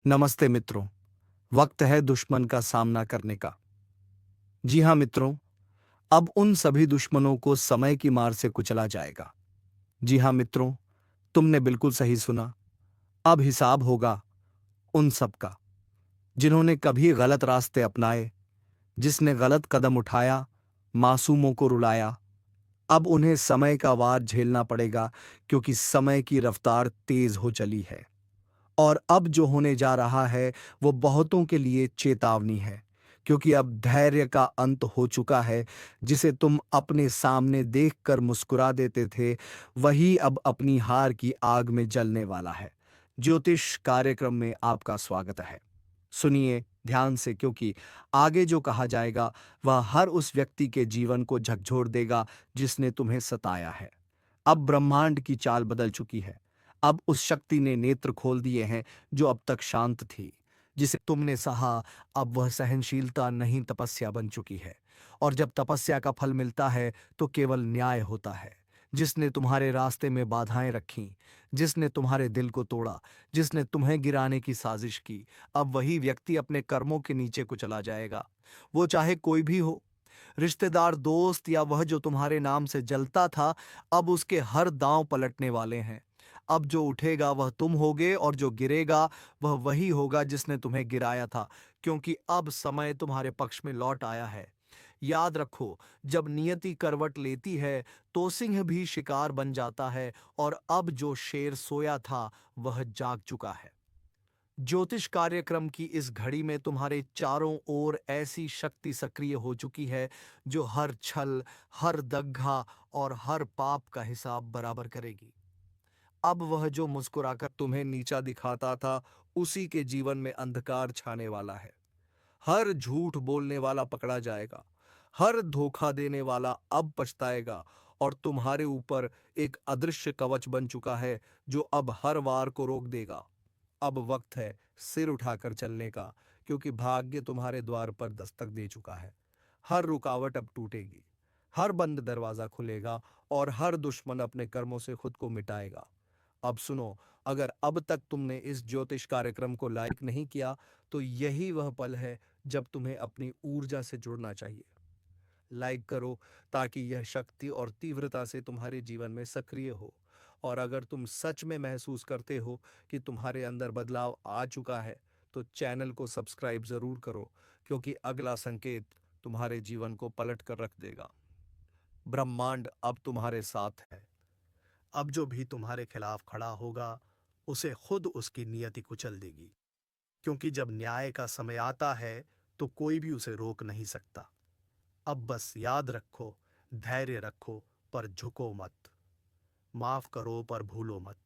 नमस्ते मित्रों। वक्त है दुश्मन का सामना करने का। जी हाँ मित्रों, अब उन सभी दुश्मनों को समय की मार से कुचला जाएगा। जी हाँ मित्रों, तुमने बिल्कुल सही सुना। अब हिसाब होगा उन सब का जिन्होंने कभी गलत रास्ते अपनाए, जिसने गलत कदम उठाया, मासूमों को रुलाया। अब उन्हें समय का वार झेलना पड़ेगा, क्योंकि समय की रफ्तार तेज हो चली है। और अब जो होने जा रहा है वो बहुतों के लिए चेतावनी है, क्योंकि अब धैर्य का अंत हो चुका है। जिसे तुम अपने सामने देखकर मुस्कुरा देते थे, वही अब अपनी हार की आग में जलने वाला है। ज्योतिष कार्यक्रम में आपका स्वागत है। सुनिए ध्यान से, क्योंकि आगे जो कहा जाएगा वह हर उस व्यक्ति के जीवन को झकझोर देगा जिसने तुम्हें सताया है। अब ब्रह्मांड की चाल बदल चुकी है। अब उस शक्ति ने नेत्र खोल दिए हैं जो अब तक शांत थी। जिसे तुमने सहा, अब वह सहनशीलता नहीं तपस्या बन चुकी है। और जब तपस्या का फल मिलता है तो केवल न्याय होता है। जिसने तुम्हारे रास्ते में बाधाएं रखीं, जिसने तुम्हारे दिल को तोड़ा, जिसने तुम्हें गिराने की साजिश की, अब वही व्यक्ति अपने कर्मों के नीचे को चला जाएगा। वो चाहे कोई भी हो, रिश्तेदार, दोस्त या वह जो तुम्हारे नाम से जलता था, अब उसके हर दांव पलटने वाले हैं। अब जो उठेगा वह तुम होगे, और जो गिरेगा वह वही होगा जिसने तुम्हें गिराया था, क्योंकि अब समय तुम्हारे पक्ष में लौट आया है। याद रखो, जब नियति करवट लेती है तो सिंह भी शिकार बन जाता है, और अब जो शेर सोया था वह जाग चुका है। ज्योतिष कार्यक्रम की इस घड़ी में तुम्हारे चारों ओर ऐसी शक्ति सक्रिय हो चुकी है जो हर छल, हर दग्गा और हर पाप का हिसाब बराबर करेगी। अब वह जो मुस्कुराकर तुम्हें नीचा दिखाता था, उसी के जीवन में अंधकार छाने वाला है। हर झूठ बोलने वाला पकड़ा जाएगा, हर धोखा देने वाला अब पछताएगा, और तुम्हारे ऊपर एक अदृश्य कवच बन चुका है जो अब हर वार को रोक देगा। अब वक्त है सिर उठाकर चलने का, क्योंकि भाग्य तुम्हारे द्वार पर दस्तक दे चुका है। हर रुकावट अब टूटेगी, हर बंद दरवाजा खुलेगा, और हर दुश्मन अपने कर्मों से खुद को मिटाएगा। अब सुनो, अगर अब तक तुमने इस ज्योतिष कार्यक्रम को लाइक नहीं किया, तो यही वह पल है जब तुम्हें अपनी ऊर्जा से जुड़ना चाहिए। लाइक करो, ताकि यह शक्ति और तीव्रता से तुम्हारे जीवन में सक्रिय हो। और अगर तुम सच में महसूस करते हो कि तुम्हारे अंदर बदलाव आ चुका है, तो चैनल को सब्सक्राइब जरूर करो, क्योंकि अगला संकेत तुम्हारे जीवन को पलट कर रख देगा। ब्रह्मांड अब तुम्हारे साथ है। अब जो भी तुम्हारे खिलाफ खड़ा होगा, उसे खुद उसकी नियति कुचल देगी, क्योंकि जब न्याय का समय आता है तो कोई भी उसे रोक नहीं सकता। अब बस याद रखो, धैर्य रखो, पर झुको मत। माफ करो पर भूलो मत,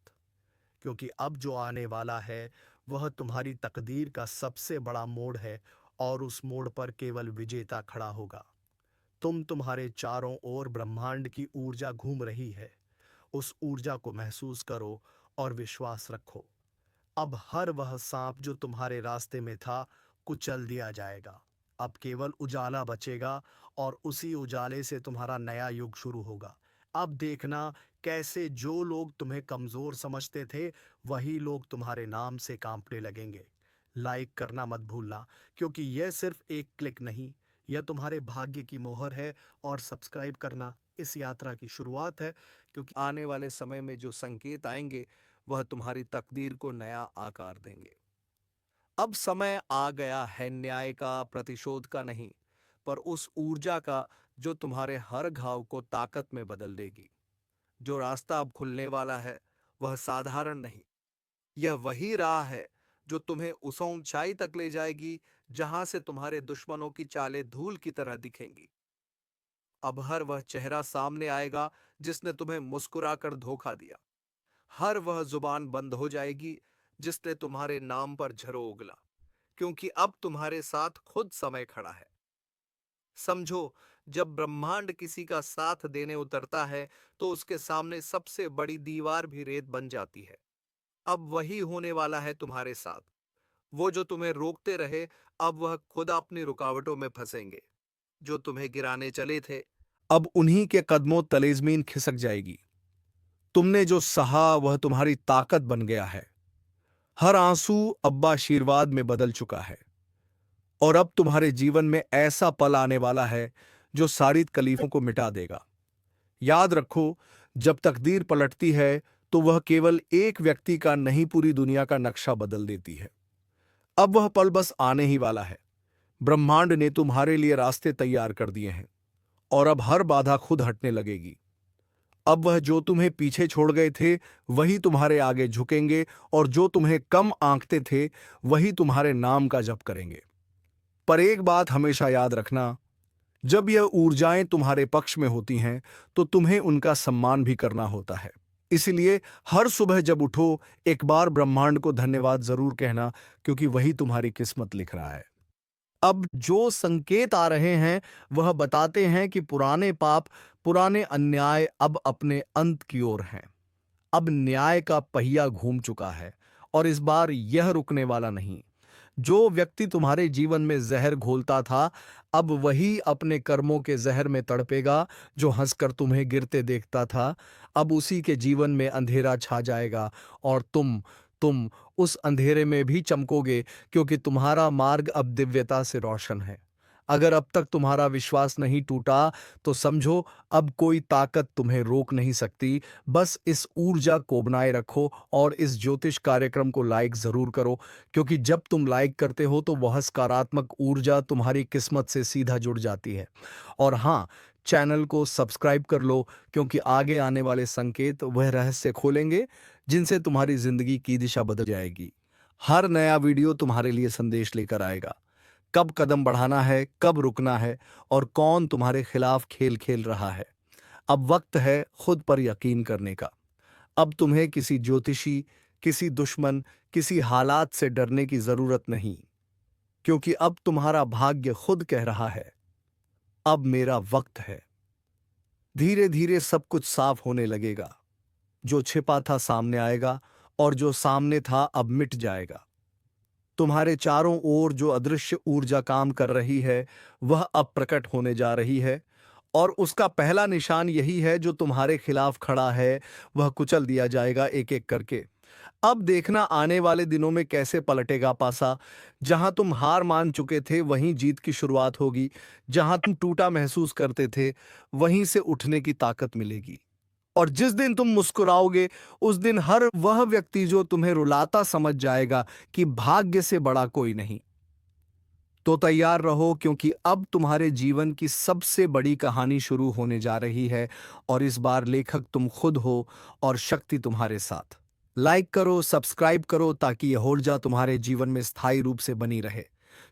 क्योंकि अब जो आने वाला है वह तुम्हारी तकदीर का सबसे बड़ा मोड़ है, और उस मोड़ पर केवल विजेता खड़ा होगा। तुम्हारे चारों ओर ब्रह्मांड की ऊर्जा घूम रही है। उस ऊर्जा को महसूस करो और विश्वास रखो। अब हर वह सांप जो तुम्हारे रास्ते में था, कुचल दिया जाएगा। अब केवल उजाला बचेगा, और उसी उजाले से तुम्हारा नया युग शुरू होगा। अब देखना कैसे जो लोग तुम्हें कमजोर समझते थे, वही लोग तुम्हारे नाम से कांपने लगेंगे। लाइक करना मत भूलना, क्योंकि यह सिर्फ एक क्लिक नहीं, यह तुम्हारे भाग्य की मोहर है। और सब्सक्राइब करना इस यात्रा की शुरुआत है, क्योंकि आने वाले समय में जो संकेत आएंगे वह तुम्हारी तकदीर को नया आकार देंगे। अब समय आ गया है न्याय का, प्रतिशोध का नहीं, पर उस ऊर्जा का जो तुम्हारे हर घाव को ताकत में बदल देगी। जो रास्ता अब खुलने वाला है वह साधारण नहीं, यह वही राह है जो तुम्हें उस ऊंचाई तक ले जाएगी जहां से तुम्हारे दुश्मनों की चालें धूल की तरह दिखेंगी। अब हर वह चेहरा सामने आएगा जिसने तुम्हें मुस्कुराकर धोखा दिया। हर वह जुबान बंद हो जाएगी जिसने तुम्हारे नाम पर झरो उगला, क्योंकि अब तुम्हारे साथ खुद समय खड़ा है। समझो, जब ब्रह्मांड किसी का साथ देने उतरता है तो उसके सामने सबसे बड़ी दीवार भी रेत बन जाती है। अब वही होने वाला है तुम्हारे साथ। वो जो तुम्हें रोकते रहे, अब वह खुद अपनी रुकावटों में फंसेंगे। जो तुम्हें गिराने चले थे, अब उन्हीं के कदमों तले जमीन खिसक जाएगी। तुमने जो सहा वह तुम्हारी ताकत बन गया है। हर आंसू अब आशीर्वाद में बदल चुका है और अब तुम्हारे जीवन में ऐसा पल आने वाला है जो सारी तकलीफों को मिटा देगा। याद रखो, जब तकदीर पलटती है तो वह केवल एक व्यक्ति का नहीं, पूरी दुनिया का नक्शा बदल देती है। अब वह पल बस आने ही वाला है। ब्रह्मांड ने तुम्हारे लिए रास्ते तैयार कर दिए हैं और अब हर बाधा खुद हटने लगेगी। अब वह जो तुम्हें पीछे छोड़ गए थे वही तुम्हारे आगे झुकेंगे और जो तुम्हें कम आंकते थे वही तुम्हारे नाम का जप करेंगे। पर एक बात हमेशा याद रखना, जब यह ऊर्जाएं तुम्हारे पक्ष में होती हैं तो तुम्हें उनका सम्मान भी करना होता है। इसलिए हर सुबह जब उठो, एक बार ब्रह्मांड को धन्यवाद जरूर कहना, क्योंकि वही तुम्हारी किस्मत लिख रहा है। अब जो संकेत आ रहे हैं वह बताते हैं कि पुराने पाप, पुराने अन्याय अब अपने अंत की ओर हैं। अब न्याय का पहिया घूम चुका है और इस बार यह रुकने वाला नहीं। जो व्यक्ति तुम्हारे जीवन में जहर घोलता था, अब वही अपने कर्मों के जहर में तड़पेगा। जो हंसकर तुम्हें गिरते देखता था, अब उसी के जीवन में अंधेरा छा जाएगा और तुम उस अंधेरे में भी चमकोगे, क्योंकि तुम्हारा मार्ग अब दिव्यता से रोशन है। अगर अब तक तुम्हारा विश्वास नहीं टूटा तो समझो, अब कोई ताकत तुम्हें रोक नहीं सकती। बस इस ऊर्जा को बनाए रखो और इस ज्योतिष कार्यक्रम को लाइक जरूर करो, क्योंकि जब तुम लाइक करते हो तो वह सकारात्मक ऊर्जा तुम्हारी किस्मत से सीधा जुड़ जाती है। और हाँ, चैनल को सब्सक्राइब कर लो, क्योंकि आगे आने वाले संकेत वह रहस्य खोलेंगे जिनसे तुम्हारी जिंदगी की दिशा बदल जाएगी। हर नया वीडियो तुम्हारे लिए संदेश लेकर आएगा, कब कदम बढ़ाना है, कब रुकना है और कौन तुम्हारे खिलाफ खेल खेल रहा है। अब वक्त है खुद पर यकीन करने का। अब तुम्हें किसी ज्योतिषी, किसी दुश्मन, किसी हालात से डरने की जरूरत नहीं, क्योंकि अब तुम्हारा भाग्य खुद कह रहा है, अब मेरा वक्त है। धीरे धीरे सब कुछ साफ होने लगेगा। जो छिपा था सामने आएगा और जो सामने था अब मिट जाएगा। तुम्हारे चारों ओर जो अदृश्य ऊर्जा काम कर रही है वह अब प्रकट होने जा रही है और उसका पहला निशान यही है, जो तुम्हारे खिलाफ खड़ा है वह कुचल दिया जाएगा एक एक करके। अब देखना आने वाले दिनों में कैसे पलटेगा पासा। जहां तुम हार मान चुके थे वहीं जीत की शुरुआत होगी। जहां तुम टूटा महसूस करते थे वहीं से उठने की ताकत मिलेगी। और जिस दिन तुम मुस्कुराओगे उस दिन हर वह व्यक्ति जो तुम्हें रुलाता समझ जाएगा कि भाग्य से बड़ा कोई नहीं। तो तैयार रहो, क्योंकि अब तुम्हारे जीवन की सबसे बड़ी कहानी शुरू होने जा रही है और इस बार लेखक तुम खुद हो और शक्ति तुम्हारे साथ। लाइक करो, सब्सक्राइब करो, ताकि यह ऊर्जा तुम्हारे जीवन में स्थायी रूप से बनी रहे।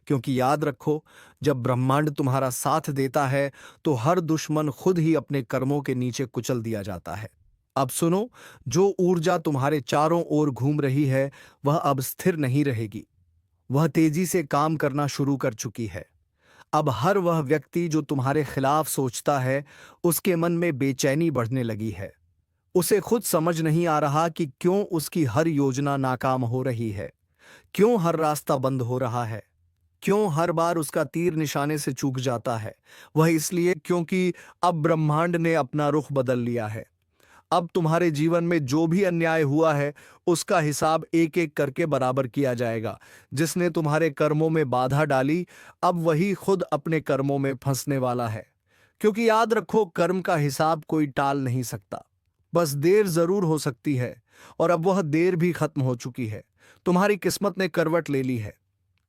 क्योंकि याद रखो, जब ब्रह्मांड तुम्हारा साथ देता है तो हर दुश्मन खुद ही अपने कर्मों के नीचे कुचल दिया जाता है। अब सुनो, जो ऊर्जा तुम्हारे चारों ओर घूम रही है वह अब स्थिर नहीं रहेगी। वह तेजी से काम करना शुरू कर चुकी है। अब हर वह व्यक्ति जो तुम्हारे खिलाफ सोचता है उसके मन में बेचैनी बढ़ने लगी है। उसे खुद समझ नहीं आ रहा कि क्यों उसकी हर योजना नाकाम हो रही है, क्यों हर रास्ता बंद हो रहा है, क्यों हर बार उसका तीर निशाने से चूक जाता है। वह इसलिए क्योंकि अब ब्रह्मांड ने अपना रुख बदल लिया है। अब तुम्हारे जीवन में जो भी अन्याय हुआ है उसका हिसाब एक एक करके बराबर किया जाएगा। जिसने तुम्हारे कर्मों में बाधा डाली, अब वही खुद अपने कर्मों में फंसने वाला है। क्योंकि याद रखो, कर्म का हिसाब कोई टाल नहीं सकता। बस देर जरूर हो सकती है और अब वह देर भी खत्म हो चुकी है। तुम्हारी किस्मत ने करवट ले ली है।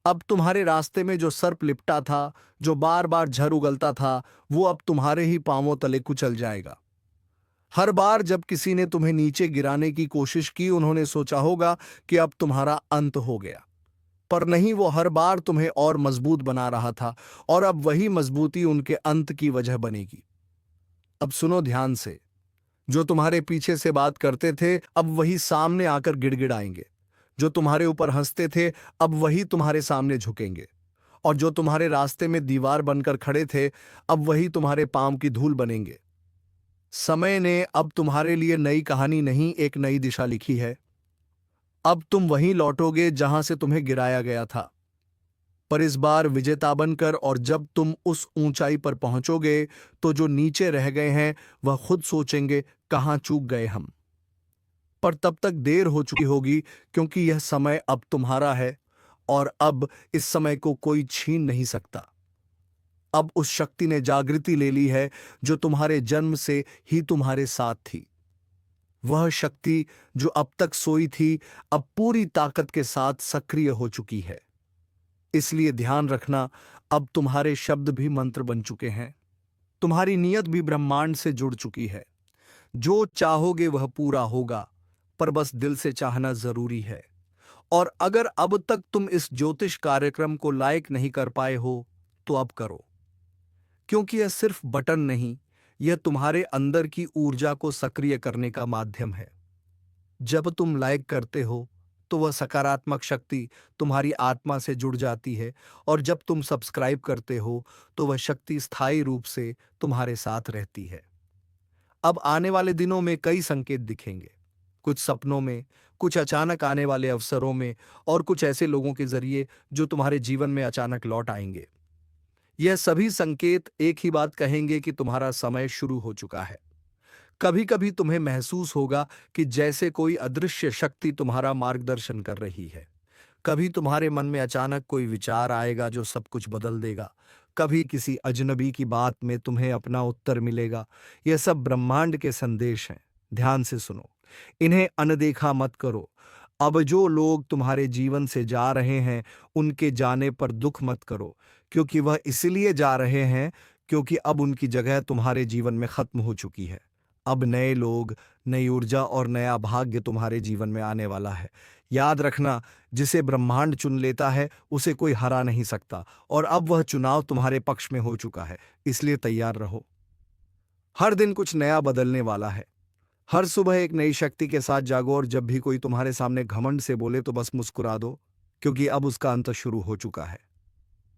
अब तुम्हारे रास्ते में जो सर्प लिपटा था, जो बार बार झर उगलता था, वो अब तुम्हारे ही पांवों तले कुचल जाएगा। हर बार जब किसी ने तुम्हें नीचे गिराने की कोशिश की, उन्होंने सोचा होगा कि अब तुम्हारा अंत हो गया। पर नहीं, वो हर बार तुम्हें और मजबूत बना रहा था और अब वही मजबूती उनके अंत की वजह बनेगी। अब सुनो ध्यान से, जो तुम्हारे पीछे से बात करते थे अब वही सामने आकर गिड़गिड़ाएंगे। जो तुम्हारे ऊपर हंसते थे अब वही तुम्हारे सामने झुकेंगे। और जो तुम्हारे रास्ते में दीवार बनकर खड़े थे अब वही तुम्हारे पांव की धूल बनेंगे। समय ने अब तुम्हारे लिए नई कहानी नहीं, एक नई दिशा लिखी है। अब तुम वहीं लौटोगे जहां से तुम्हें गिराया गया था, पर इस बार विजेता बनकर। और जब तुम उस ऊंचाई पर पहुंचोगे तो जो नीचे रह गए हैं वह खुद सोचेंगे, कहां चूक गए हम। पर तब तक देर हो चुकी होगी, क्योंकि यह समय अब तुम्हारा है और अब इस समय को कोई छीन नहीं सकता। अब उस शक्ति ने जागृति ले ली है जो तुम्हारे जन्म से ही तुम्हारे साथ थी। वह शक्ति जो अब तक सोई थी, अब पूरी ताकत के साथ सक्रिय हो चुकी है। इसलिए ध्यान रखना, अब तुम्हारे शब्द भी मंत्र बन चुके हैं। तुम्हारी नीयत भी ब्रह्मांड से जुड़ चुकी है। जो चाहोगे वह पूरा होगा, पर बस दिल से चाहना जरूरी है। और अगर अब तक तुम इस ज्योतिष कार्यक्रम को लाइक नहीं कर पाए हो, तो अब करो, क्योंकि यह सिर्फ बटन नहीं, यह तुम्हारे अंदर की ऊर्जा को सक्रिय करने का माध्यम है। जब तुम लाइक करते हो तो वह सकारात्मक शक्ति तुम्हारी आत्मा से जुड़ जाती है, और जब तुम सब्सक्राइब करते हो तो वह शक्ति स्थायी रूप से तुम्हारे साथ रहती है। अब आने वाले दिनों में कई संकेत दिखेंगे, कुछ सपनों में, कुछ अचानक आने वाले अवसरों में, और कुछ ऐसे लोगों के जरिए जो तुम्हारे जीवन में अचानक लौट आएंगे। यह सभी संकेत एक ही बात कहेंगे कि तुम्हारा समय शुरू हो चुका है। कभी कभी तुम्हें महसूस होगा कि जैसे कोई अदृश्य शक्ति तुम्हारा मार्गदर्शन कर रही है। कभी तुम्हारे मन में अचानक कोई विचार आएगा जो सब कुछ बदल देगा। कभी किसी अजनबी की बात में तुम्हें अपना उत्तर मिलेगा। यह सब ब्रह्मांड के संदेश हैं। ध्यान से सुनो, इन्हें अनदेखा मत करो। अब जो लोग तुम्हारे जीवन से जा रहे हैं, उनके जाने पर दुख मत करो, क्योंकि वह इसलिए जा रहे हैं क्योंकि अब उनकी जगह तुम्हारे जीवन में खत्म हो चुकी है। अब नए लोग, नई ऊर्जा और नया भाग्य तुम्हारे जीवन में आने वाला है। याद रखना, जिसे ब्रह्मांड चुन लेता है उसे कोई हरा नहीं सकता, और अब वह चुनाव तुम्हारे पक्ष में हो चुका है। इसलिए तैयार रहो। हर दिन कुछ नया बदलने वाला है। हर सुबह एक नई शक्ति के साथ जागो, और जब भी कोई तुम्हारे सामने घमंड से बोले तो बस मुस्कुरा दो, क्योंकि अब उसका अंत शुरू हो चुका है।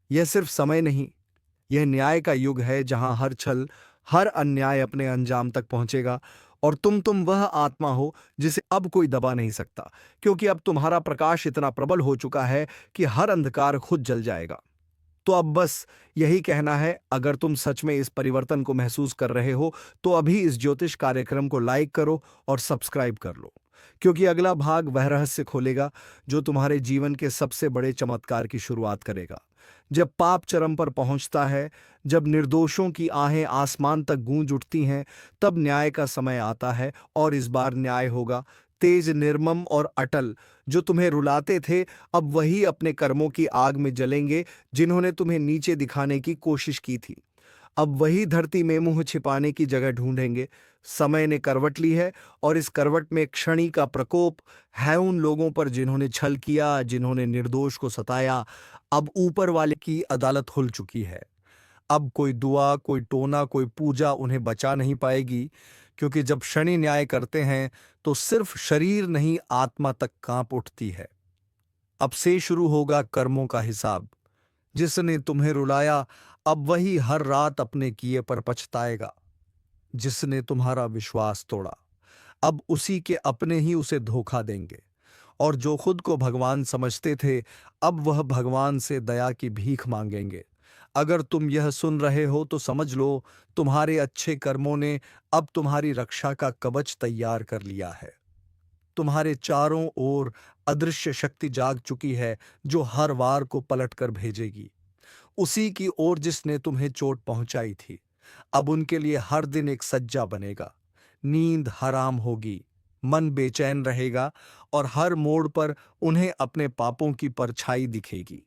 यह सिर्फ समय नहीं, यह न्याय का युग है, जहां हर छल, हर अन्याय अपने अंजाम तक पहुंचेगा। और तुम वह आत्मा हो जिसे अब कोई दबा नहीं सकता, क्योंकि अब तुम्हारा प्रकाश इतना प्रबल हो चुका है कि हर अंधकार खुद जल जाएगा। तो अब बस यही कहना है, अगर तुम सच में इस परिवर्तन को महसूस कर रहे हो तो अभी इस ज्योतिष कार्यक्रम को लाइक करो और सब्सक्राइब कर लो, क्योंकि अगला भाग वह रहस्य खोलेगा जो तुम्हारे जीवन के सबसे बड़े चमत्कार की शुरुआत करेगा। जब पाप चरम पर पहुंचता है, जब निर्दोषों की आहें आसमान तक गूंज उठती हैं, तब न्याय का समय आता है। और इस बार न्याय होगा तेज, निर्मम और अटल। जो तुम्हें रुलाते थे, अब वही अपने कर्मों की आग में जलेंगे जिन्होंने तुम्हें नीचे दिखाने की कोशिश की थी। अब वही धरती में मुंह छिपाने की जगह ढूंढेंगे। समय ने करवट ली है, और इस करवट में क्षणी का प्रकोप है उन लोगों पर जिन्होंने छल किया, जिन्होंने निर्दोष को सताया। अब ऊपर वाले की अदालत खुल चुकी है। अब कोई दुआ, कोई टोना, कोई पूजा उन्हें बचा नहीं पाएगी, क्योंकि जब शनि न्याय करते हैं तो सिर्फ शरीर नहीं, आत्मा तक कांप उठती है। अब से शुरू होगा कर्मों का हिसाब। जिसने तुम्हें रुलाया, अब वही हर रात अपने किए पर पछताएगा। जिसने तुम्हारा विश्वास तोड़ा, अब उसी के अपने ही उसे धोखा देंगे। और जो खुद को भगवान समझते थे, अब वह भगवान से दया की भीख मांगेंगे। अगर तुम यह सुन रहे हो तो समझ लो, तुम्हारे अच्छे कर्मों ने अब तुम्हारी रक्षा का कवच तैयार कर लिया है। तुम्हारे चारों ओर अदृश्य शक्ति जाग चुकी है, जो हर वार को पलट कर भेजेगी उसी की ओर जिसने तुम्हें चोट पहुंचाई थी। अब उनके लिए हर दिन एक सज्जा बनेगा। नींद हराम होगी, मन बेचैन रहेगा, और हर मोड़ पर उन्हें अपने पापों की परछाई दिखेगी।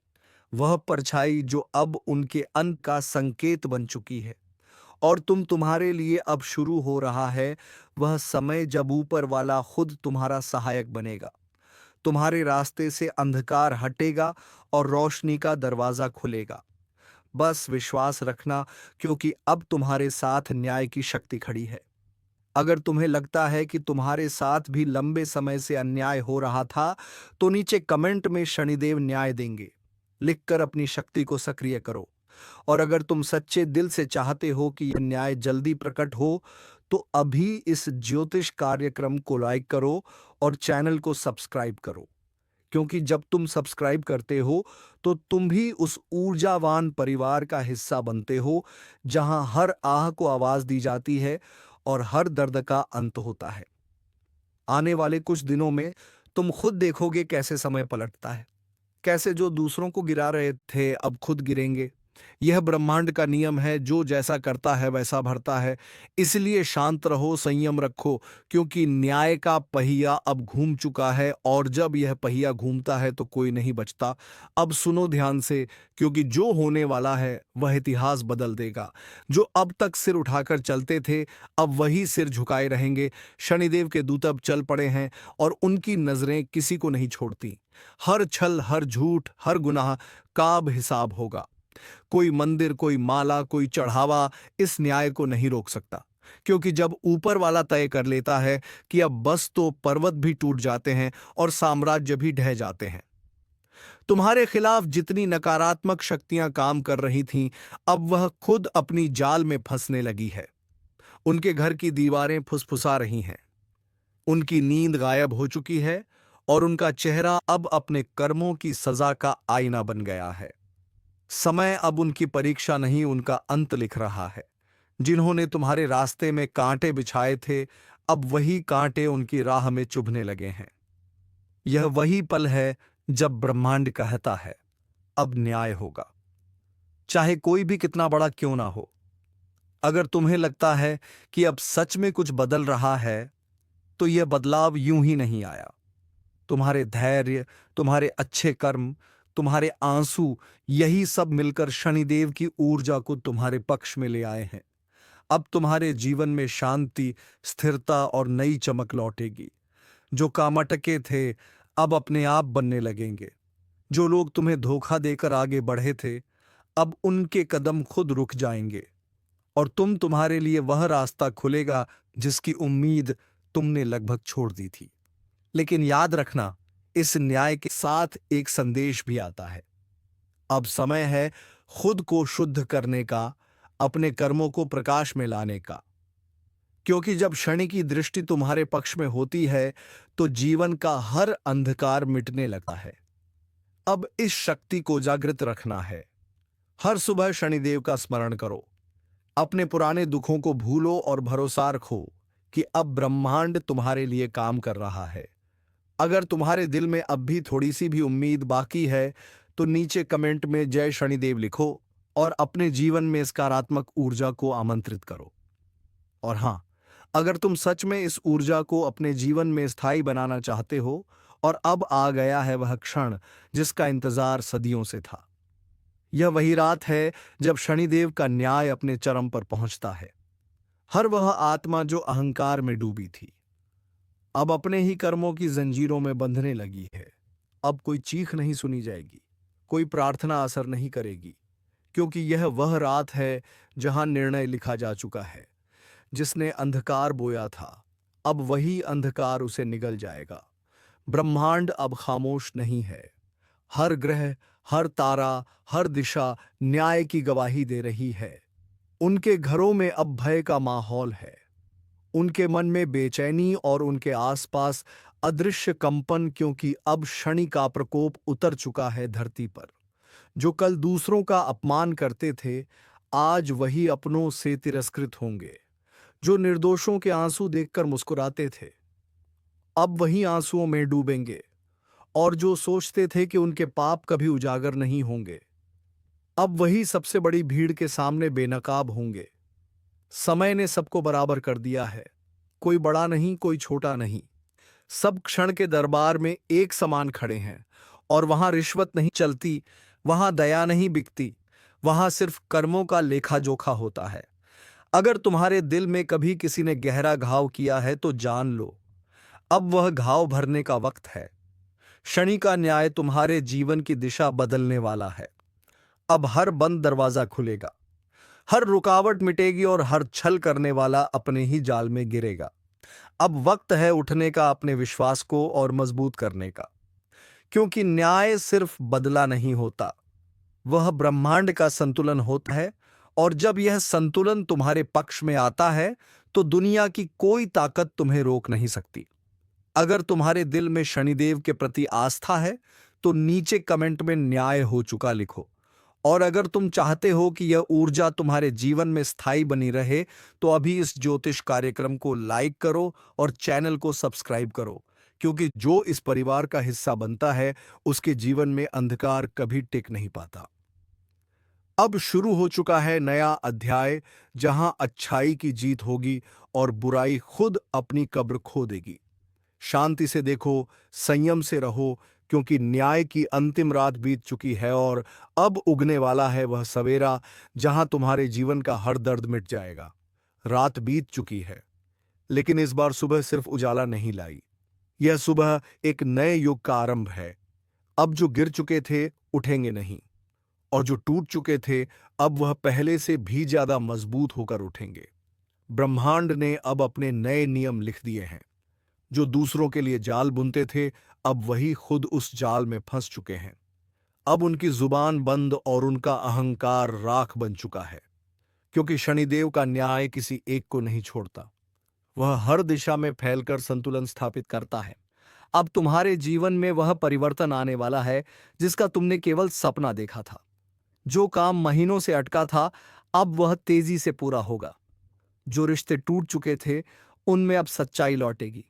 वह परछाई जो अब उनके अंत का संकेत बन चुकी है। और तुम्हारे लिए अब शुरू हो रहा है वह समय जब ऊपर वाला खुद तुम्हारा सहायक बनेगा। तुम्हारे रास्ते से अंधकार हटेगा और रोशनी का दरवाजा खुलेगा। बस विश्वास रखना, क्योंकि अब तुम्हारे साथ न्याय की शक्ति खड़ी है। अगर तुम्हें लगता है कि तुम्हारे साथ भी लंबे समय से अन्याय हो रहा था, तो नीचे कमेंट में शनिदेव न्याय देंगे लिखकर अपनी शक्ति को सक्रिय करो। और अगर तुम सच्चे दिल से चाहते हो कि यह न्याय जल्दी प्रकट हो, तो अभी इस ज्योतिष कार्यक्रम को लाइक करो और चैनल को सब्सक्राइब करो, क्योंकि जब तुम सब्सक्राइब करते हो तो तुम भी उस ऊर्जावान परिवार का हिस्सा बनते हो, जहां हर आह को आवाज दी जाती है और हर दर्द का अंत होता है। आने वाले कुछ दिनों में तुम खुद देखोगे कैसे समय पलटता है, कैसे जो दूसरों को गिरा रहे थे अब खुद गिरेंगे। यह ब्रह्मांड का नियम है, जो जैसा करता है वैसा भरता है। इसलिए शांत रहो, संयम रखो, क्योंकि न्याय का पहिया अब घूम चुका है, और जब यह पहिया घूमता है तो कोई नहीं बचता। अब सुनो ध्यान से, क्योंकि जो होने वाला है वह इतिहास बदल देगा। जो अब तक सिर उठाकर चलते थे अब वही सिर झुकाए रहेंगे। शनिदेव के दूत अब चल पड़े हैं और उनकी नजरें किसी को नहीं छोड़ती। हर छल, हर झूठ, हर गुनाह का अब हिसाब होगा। कोई मंदिर, कोई माला, कोई चढ़ावा इस न्याय को नहीं रोक सकता, क्योंकि जब ऊपर वाला तय कर लेता है कि अब बस, तो पर्वत भी टूट जाते हैं और साम्राज्य भी ढह जाते हैं। तुम्हारे खिलाफ जितनी नकारात्मक शक्तियां काम कर रही थीं, अब वह खुद अपनी जाल में फंसने लगी है। उनके घर की दीवारें फुसफुसा रही हैं, उनकी नींद गायब हो चुकी है, और उनका चेहरा अब अपने कर्मों की सजा का आईना बन गया है। समय अब उनकी परीक्षा नहीं, उनका अंत लिख रहा है। जिन्होंने तुम्हारे रास्ते में कांटे बिछाए थे, अब वही कांटे उनकी राह में चुभने लगे हैं। यह वही पल है जब ब्रह्मांड कहता है अब न्याय होगा, चाहे कोई भी कितना बड़ा क्यों ना हो। अगर तुम्हें लगता है कि अब सच में कुछ बदल रहा है, तो यह बदलाव यूं ही नहीं आया। तुम्हारे धैर्य, तुम्हारे अच्छे कर्म, तुम्हारे आंसू, यही सब मिलकर शनिदेव की ऊर्जा को तुम्हारे पक्ष में ले आए हैं। अब तुम्हारे जीवन में शांति, स्थिरता और नई चमक लौटेगी। जो काम अटके थे अब अपने आप बनने लगेंगे। जो लोग तुम्हें धोखा देकर आगे बढ़े थे, अब उनके कदम खुद रुक जाएंगे, और तुम्हारे लिए वह रास्ता खुलेगा जिसकी उम्मीद तुमने लगभग छोड़ दी थी। लेकिन याद रखना, इस न्याय के साथ एक संदेश भी आता है। अब समय है खुद को शुद्ध करने का, अपने कर्मों को प्रकाश में लाने का। क्योंकि जब शनि की दृष्टि तुम्हारे पक्ष में होती है, तो जीवन का हर अंधकार मिटने लगता है। अब इस शक्ति को जागृत रखना है। हर सुबह शनिदेव का स्मरण करो, अपने पुराने दुखों को भूलो और भरोसा रखो कि अब ब्रह्मांड तुम्हारे लिए काम कर रहा है। अगर तुम्हारे दिल में अब भी थोड़ी सी भी उम्मीद बाकी है, तो नीचे कमेंट में जय शनिदेव लिखो और अपने जीवन में सकारात्मक ऊर्जा को आमंत्रित करो। और हां, अगर तुम सच में इस ऊर्जा को अपने जीवन में स्थायी बनाना चाहते हो, और अब आ गया है वह क्षण जिसका इंतजार सदियों से था। यह वही रात है जब शनिदेव का न्याय अपने चरम पर पहुंचता है। हर वह आत्मा जो अहंकार में डूबी थी, अब अपने ही कर्मों की जंजीरों में बंधने लगी है। अब कोई चीख नहीं सुनी जाएगी, कोई प्रार्थना असर नहीं करेगी, क्योंकि यह वह रात है जहां निर्णय लिखा जा चुका है। जिसने अंधकार बोया था, अब वही अंधकार उसे निगल जाएगा। ब्रह्मांड अब खामोश नहीं है। हर ग्रह, हर तारा, हर दिशा न्याय की गवाही दे रही है। उनके घरों में अब भय का माहौल है, उनके मन में बेचैनी और उनके आसपास अदृश्य कंपन, क्योंकि अब शनि का प्रकोप उतर चुका है धरती पर। जो कल दूसरों का अपमान करते थे, आज वही अपनों से तिरस्कृत होंगे। जो निर्दोषों के आंसू देखकर मुस्कुराते थे, अब वही आंसुओं में डूबेंगे। और जो सोचते थे कि उनके पाप कभी उजागर नहीं होंगे, अब वही सबसे बड़ी भीड़ के सामने बेनकाब होंगे। समय ने सबको बराबर कर दिया है, कोई बड़ा नहीं, कोई छोटा नहीं। सब क्षण के दरबार में एक समान खड़े हैं, और वहां रिश्वत नहीं चलती, वहां दया नहीं बिकती, वहां सिर्फ कर्मों का लेखा जोखा होता है। अगर तुम्हारे दिल में कभी किसी ने गहरा घाव किया है, तो जान लो, अब वह घाव भरने का वक्त है। शनि का न्याय तुम्हारे जीवन की दिशा बदलने वाला है। अब हर बंद दरवाजा खुलेगा, हर रुकावट मिटेगी, और हर छल करने वाला अपने ही जाल में गिरेगा। अब वक्त है उठने का, अपने विश्वास को और मजबूत करने का, क्योंकि न्याय सिर्फ बदला नहीं होता, वह ब्रह्मांड का संतुलन होता है। और जब यह संतुलन तुम्हारे पक्ष में आता है, तो दुनिया की कोई ताकत तुम्हें रोक नहीं सकती। अगर तुम्हारे दिल में शनिदेव के प्रति आस्था है, तो नीचे कमेंट में न्याय हो चुका लिखो, और अगर तुम चाहते हो कि यह ऊर्जा तुम्हारे जीवन में स्थायी बनी रहे, तो अभी इस ज्योतिष कार्यक्रम को लाइक करो और चैनल को सब्सक्राइब करो, क्योंकि जो इस परिवार का हिस्सा बनता है, उसके जीवन में अंधकार कभी टिक नहीं पाता। अब शुरू हो चुका है नया अध्याय, जहां अच्छाई की जीत होगी और बुराई खुद अपनी कब्र खो देगी। शांति से देखो, संयम से रहो, क्योंकि न्याय की अंतिम रात बीत चुकी है और अब उगने वाला है वह सवेरा, जहां तुम्हारे जीवन का हर दर्द मिट जाएगा। रात बीत चुकी है, लेकिन इस बार सुबह सिर्फ उजाला नहीं लाई। यह सुबह एक नए युग का आरंभ है। अब जो गिर चुके थे उठेंगे नहीं, और जो टूट चुके थे अब वह पहले से भी ज्यादा मजबूत होकर उठेंगे। ब्रह्मांड ने अब अपने नए नियम लिख दिए हैं। जो दूसरों के लिए जाल बुनते थे, अब वही खुद उस जाल में फंस चुके हैं। अब उनकी जुबान बंद और उनका अहंकार राख बन चुका है, क्योंकि शनिदेव का न्याय किसी एक को नहीं छोड़ता। वह हर दिशा में फैलकर संतुलन स्थापित करता है। अब तुम्हारे जीवन में वह परिवर्तन आने वाला है जिसका तुमने केवल सपना देखा था। जो काम महीनों से अटका था, अब वह तेजी से पूरा होगा। जो रिश्ते टूट चुके थे, उनमें अब सच्चाई लौटेगी,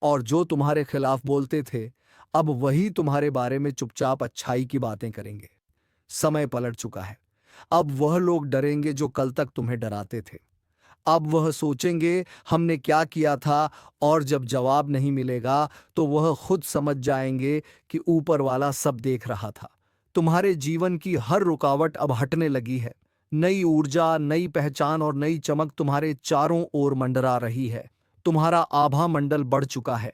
और जो तुम्हारे खिलाफ बोलते थे, अब वही तुम्हारे बारे में चुपचाप अच्छाई की बातें करेंगे। समय पलट चुका है। अब वह लोग डरेंगे जो कल तक तुम्हें डराते थे। अब वह सोचेंगे हमने क्या किया था, और जब जवाब नहीं मिलेगा तो वह खुद समझ जाएंगे कि ऊपर वाला सब देख रहा था। तुम्हारे जीवन की हर रुकावट अब हटने लगी है। नई ऊर्जा, नई पहचान और नई चमक तुम्हारे चारों ओर मंडरा रही है। तुम्हारा आभा मंडल बढ़ चुका है।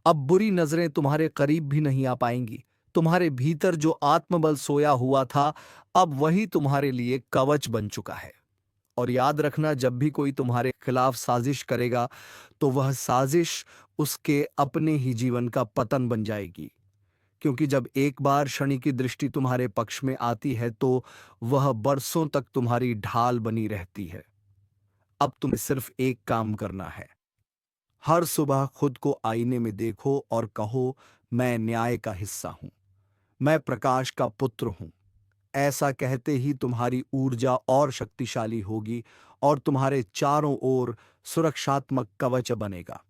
अब बुरी नजरें तुम्हारे करीब भी नहीं आ पाएंगी। तुम्हारे भीतर जो आत्मबल सोया हुआ था, अब वही तुम्हारे लिए कवच बन चुका है। और याद रखना, जब भी कोई तुम्हारे खिलाफ साजिश करेगा, तो वह साजिश उसके अपने ही जीवन का पतन बन जाएगी, क्योंकि जब एक बार शनि की दृष्टि तुम्हारे पक्ष में आती है, तो वह बरसों तक तुम्हारी ढाल बनी रहती है। अब तुम्हें सिर्फ एक काम करना है। हर सुबह खुद को आईने में देखो और कहो, मैं न्याय का हिस्सा हूं, मैं प्रकाश का पुत्र हूं। ऐसा कहते ही तुम्हारी ऊर्जा और शक्तिशाली होगी और तुम्हारे चारों ओर सुरक्षात्मक कवच बनेगा।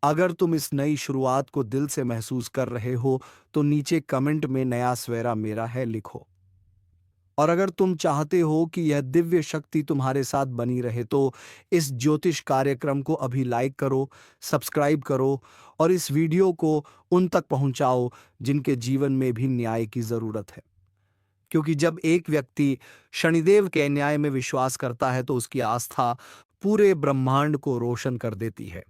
अगर तुम इस नई शुरुआत को दिल से महसूस कर रहे हो, तो नीचे कमेंट में नया सवेरा मेरा है लिखो। और अगर तुम चाहते हो कि यह दिव्य शक्ति तुम्हारे साथ बनी रहे, तो इस ज्योतिष कार्यक्रम को अभी लाइक करो, सब्सक्राइब करो और इस वीडियो को उन तक पहुंचाओ जिनके जीवन में भी न्याय की जरूरत है। क्योंकि जब एक व्यक्ति शनिदेव के न्याय में विश्वास करता है, तो उसकी आस्था पूरे ब्रह्मांड को रोशन कर देती है।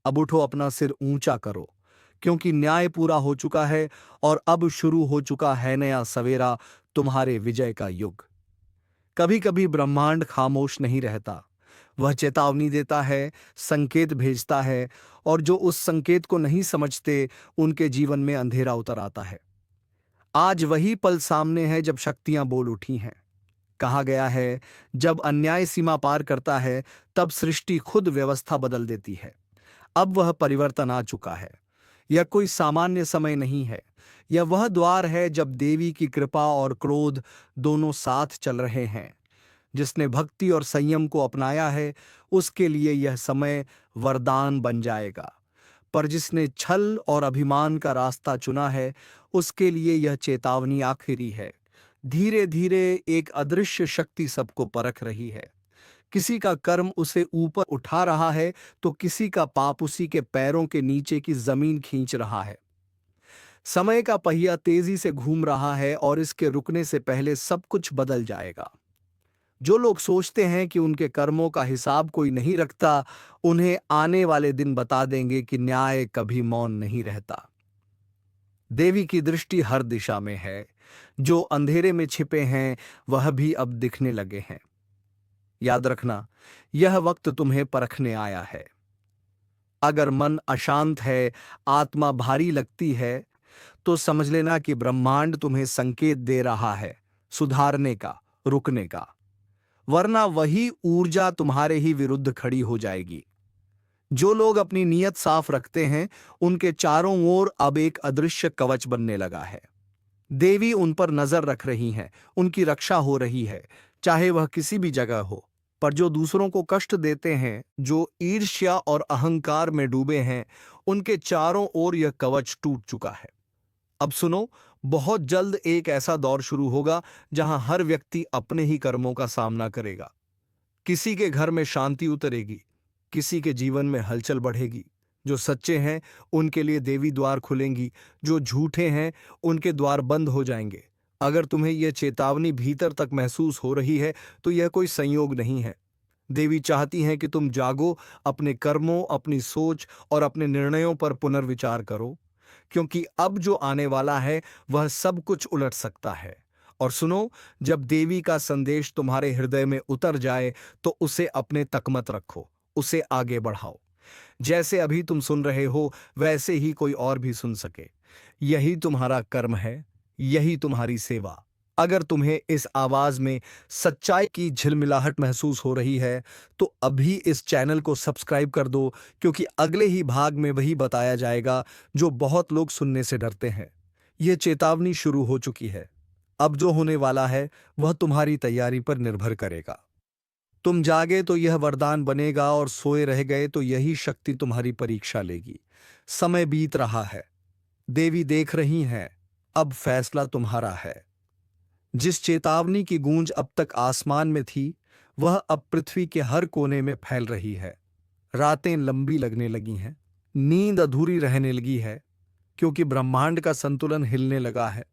अब उठो, अपना सिर ऊंचा करो, क्योंकि न्याय पूरा हो चुका है और अब शुरू हो चुका है नया सवेरा, तुम्हारे विजय का युग। कभी कभी ब्रह्मांड खामोश नहीं रहता। वह चेतावनी देता है, संकेत भेजता है, और जो उस संकेत को नहीं समझते, उनके जीवन में अंधेरा उतर आता है। आज वही पल सामने है जब शक्तियां बोल उठी हैं। कहा गया है, जब अन्याय सीमा पार करता है, तब सृष्टि खुद व्यवस्था बदल देती है। अब वह परिवर्तन आ चुका है। यह कोई सामान्य समय नहीं है। यह वह द्वार है जब देवी की कृपा और क्रोध दोनों साथ चल रहे हैं। जिसने भक्ति और संयम को अपनाया है, उसके लिए यह समय वरदान बन जाएगा। पर जिसने छल और अभिमान का रास्ता चुना है, उसके लिए यह चेतावनी आखिरी है। धीरे धीरे एक अदृश्य शक्ति सबको परख रही है। किसी का कर्म उसे ऊपर उठा रहा है, तो किसी का पाप उसी के पैरों के नीचे की जमीन खींच रहा है। समय का पहिया तेजी से घूम रहा है और इसके रुकने से पहले सब कुछ बदल जाएगा। जो लोग सोचते हैं कि उनके कर्मों का हिसाब कोई नहीं रखता, उन्हें आने वाले दिन बता देंगे कि न्याय कभी मौन नहीं रहता। देवी की दृष्टि हर दिशा में है। जो अंधेरे में छिपे हैं, वह भी अब दिखने लगे हैं। याद रखना, यह वक्त तुम्हें परखने आया है। अगर मन अशांत है, आत्मा भारी लगती है, तो समझ लेना कि ब्रह्मांड तुम्हें संकेत दे रहा है सुधारने का, रुकने का। वरना वही ऊर्जा तुम्हारे ही विरुद्ध खड़ी हो जाएगी। जो लोग अपनी नीयत साफ रखते हैं, उनके चारों ओर अब एक अदृश्य कवच बनने लगा है। देवी उन पर नजर रख रही हैं, उनकी रक्षा हो रही है, चाहे वह किसी भी जगह हो। पर जो दूसरों को कष्ट देते हैं, जो ईर्ष्या और अहंकार में डूबे हैं, उनके चारों ओर यह कवच टूट चुका है। अब सुनो, बहुत जल्द एक ऐसा दौर शुरू होगा जहां हर व्यक्ति अपने ही कर्मों का सामना करेगा। किसी के घर में शांति उतरेगी, किसी के जीवन में हलचल बढ़ेगी। जो सच्चे हैं उनके लिए देवी द्वार खुलेंगी, जो झूठे हैं उनके द्वार बंद हो जाएंगे। अगर तुम्हें यह चेतावनी भीतर तक महसूस हो रही है तो यह कोई संयोग नहीं है। देवी चाहती हैं कि तुम जागो, अपने कर्मों, अपनी सोच और अपने निर्णयों पर पुनर्विचार करो, क्योंकि अब जो आने वाला है वह सब कुछ उलट सकता है। और सुनो, जब देवी का संदेश तुम्हारे हृदय में उतर जाए तो उसे अपने तक मत रखो, उसे आगे बढ़ाओ। जैसे अभी तुम सुन रहे हो वैसे ही कोई और भी सुन सके। यही तुम्हारा कर्म है, यही तुम्हारी सेवा। अगर तुम्हें इस आवाज में सच्चाई की झिलमिलाहट महसूस हो रही है तो अभी इस चैनल को सब्सक्राइब कर दो, क्योंकि अगले ही भाग में वही बताया जाएगा जो बहुत लोग सुनने से डरते हैं। यह चेतावनी शुरू हो चुकी है। अब जो होने वाला है वह तुम्हारी तैयारी पर निर्भर करेगा। तुम जागे तो यह वरदान बनेगा और सोए रह गए तो यही शक्ति तुम्हारी परीक्षा लेगी। समय बीत रहा है, देवी देख रही हैं, अब फैसला तुम्हारा है। जिस चेतावनी की गूंज अब तक आसमान में थी वह अब पृथ्वी के हर कोने में फैल रही है। रातें लंबी लगने लगी हैं, नींद अधूरी रहने लगी है, क्योंकि ब्रह्मांड का संतुलन हिलने लगा है।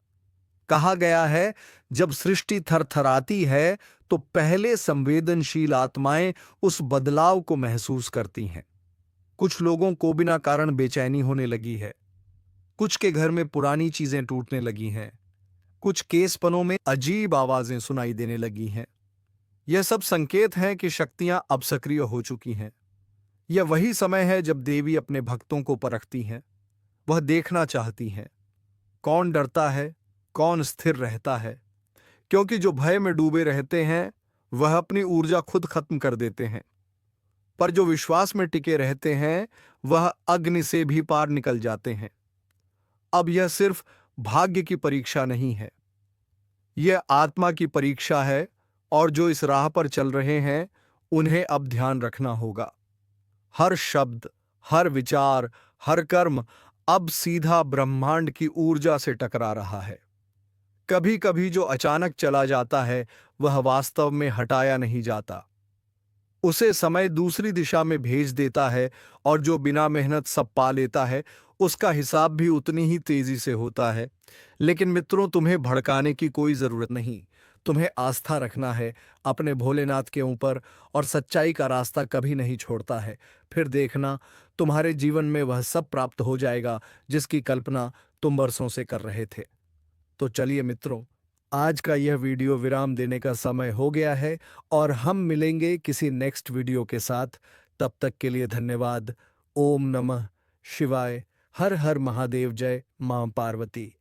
कहा गया है, जब सृष्टि थरथराती है तो पहले संवेदनशील आत्माएं उस बदलाव को महसूस करती हैं। कुछ लोगों को बिना कारण बेचैनी होने लगी है, कुछ के घर में पुरानी चीजें टूटने लगी हैं, कुछ केसपनों में अजीब आवाजें सुनाई देने लगी हैं। यह सब संकेत हैं कि शक्तियां अब सक्रिय हो चुकी हैं। यह वही समय है जब देवी अपने भक्तों को परखती हैं। वह देखना चाहती हैं कौन डरता है, कौन स्थिर रहता है, क्योंकि जो भय में डूबे रहते हैं वह अपनी ऊर्जा खुद खत्म कर देते हैं, पर जो विश्वास में टिके रहते हैं वह अग्नि से भी पार निकल जाते हैं। अब यह सिर्फ भाग्य की परीक्षा नहीं है, यह आत्मा की परीक्षा है, और जो इस राह पर चल रहे हैं उन्हें अब ध्यान रखना होगा। हर शब्द, हर विचार, हर कर्म अब सीधा ब्रह्मांड की ऊर्जा से टकरा रहा है। कभी कभी जो अचानक चला जाता है वह वास्तव में हटाया नहीं जाता, उसे समय दूसरी दिशा में भेज देता है, और जो बिना मेहनत सब पा लेता है उसका हिसाब भी उतनी ही तेजी से होता है। लेकिन मित्रों, तुम्हें भड़काने की कोई जरूरत नहीं। तुम्हें आस्था रखना है अपने भोलेनाथ के ऊपर, और सच्चाई का रास्ता कभी नहीं छोड़ता है। फिर देखना, तुम्हारे जीवन में वह सब प्राप्त हो जाएगा जिसकी कल्पना तुम बरसों से कर रहे थे। तो चलिए मित्रों, आज का यह वीडियो विराम देने का समय हो गया है, और हम मिलेंगे किसी नेक्स्ट वीडियो के साथ। तब तक के लिए धन्यवाद। ओम नमः शिवाय। हर हर महादेव। जय मां पार्वती।